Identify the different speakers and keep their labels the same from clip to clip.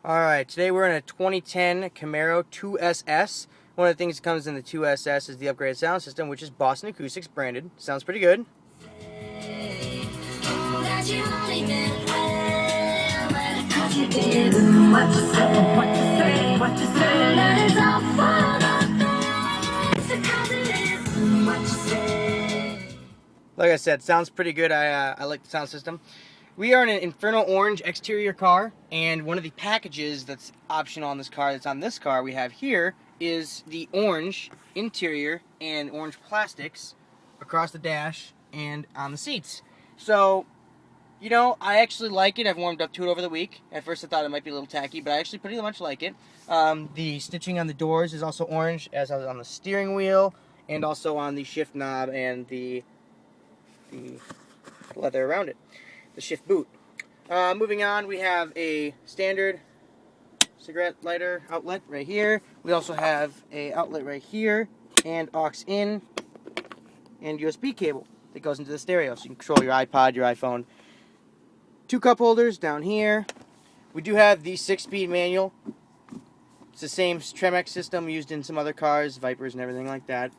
Speaker 1: Alright, today we're in a 2010 Camaro 2SS. One of the things that comes in the 2SS is the upgraded sound system, which is Boston Acoustics branded. Sounds pretty good. Like I said, sounds pretty good. I like the sound system. We are in an Inferno Orange exterior car, and one of the packages that's optional on this car, that's on this car we have here, is the orange interior and orange plastics across the dash and on the seats. So, you know, I actually like it. I've warmed up to it over the week. At first I thought it might be a little tacky, but I actually pretty much like it. The stitching on the doors is also orange, as on the steering wheel, and also on the shift knob and the leather around it. The shift boot. Moving on, we have a standard cigarette lighter outlet right here. We also have a outlet right here, and aux in, and USB cable that goes into the stereo, so you can control your iPod, your iPhone. 2 cup holders down here. We do have the 6-speed manual. It's the same Tremex system used in some other cars, Vipers and everything like that.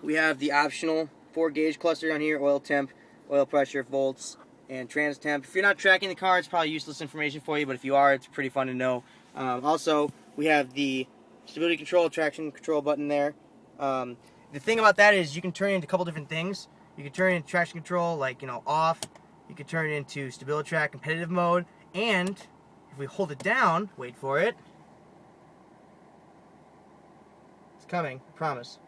Speaker 1: We have the optional 4-gauge cluster on here, oil temp, oil pressure, volts, and trans temp. If you're not tracking the car, it's probably useless information for you, but if you are, it's pretty fun to know. Also, we have the stability control, traction control button there. The thing about that is you can turn it into a couple different things. You can turn it into traction control, like, off. You can turn it into stability track, competitive mode, and if we hold it down, wait for it. It's coming, I promise.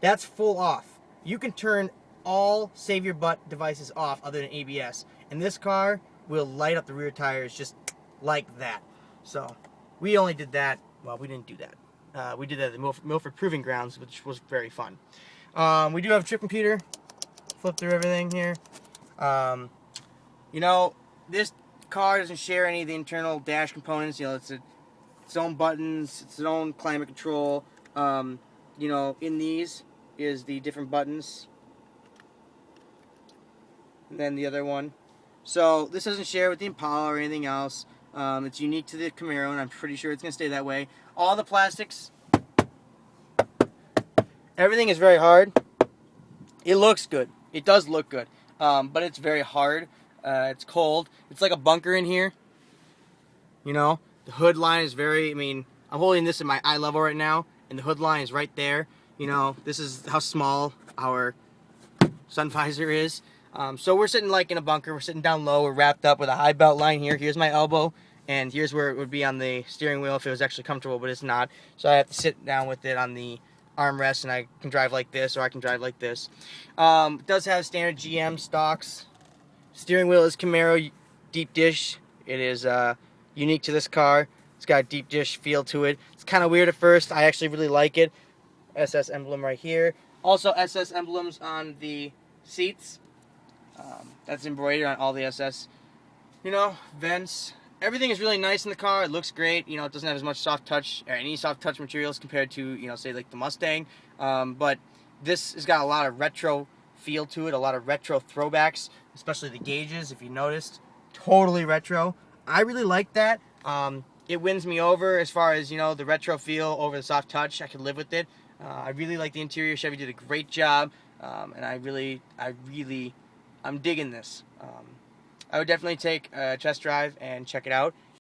Speaker 1: That's full off. You can turn all save your butt devices off other than ABS, and this car will light up the rear tires just like that. So we only did that, well, we didn't do that. We did that at the Milford Proving Grounds, which was very fun. We do have a trip computer. Flip through everything here. This car doesn't share any of the internal dash components. It's its own buttons, its own climate control. In these is the different buttons. And then the other one. So this doesn't share with the Impala or anything else. It's unique to the Camaro, and I'm pretty sure it's going to stay that way. All the plastics, everything is very hard. It looks good. It does look good, but it's very hard. It's cold. It's like a bunker in here. The hood line is I'm holding this at my eye level right now, and the hood line is right there. This is how small our sun visor is. So we're sitting like in a bunker. We're sitting down low. We're wrapped up with a high belt line here. Here's my elbow, and here's where it would be on the steering wheel if it was actually comfortable, but it's not. So I have to sit down with it on the armrest, and I can drive like this, or I can drive like this. It does have standard GM stocks. Steering wheel is Camaro deep dish. It is unique to this car. It's got a deep dish feel to it. It's kind of weird at first. I actually really like it. SS emblem right here. Also SS emblems on the seats. That's embroidered on all the SS. Vents. Everything is really nice in the car. It looks great. It doesn't have as much soft touch or any soft touch materials compared to, say like the Mustang. But this has got a lot of retro feel to it, a lot of retro throwbacks, especially the gauges, if you noticed. Totally retro. I really like that. It wins me over as far as, the retro feel over the soft touch. I can live with it. I really like the interior. Chevy did a great job, and I'm digging this. I would definitely take a test drive and check it out.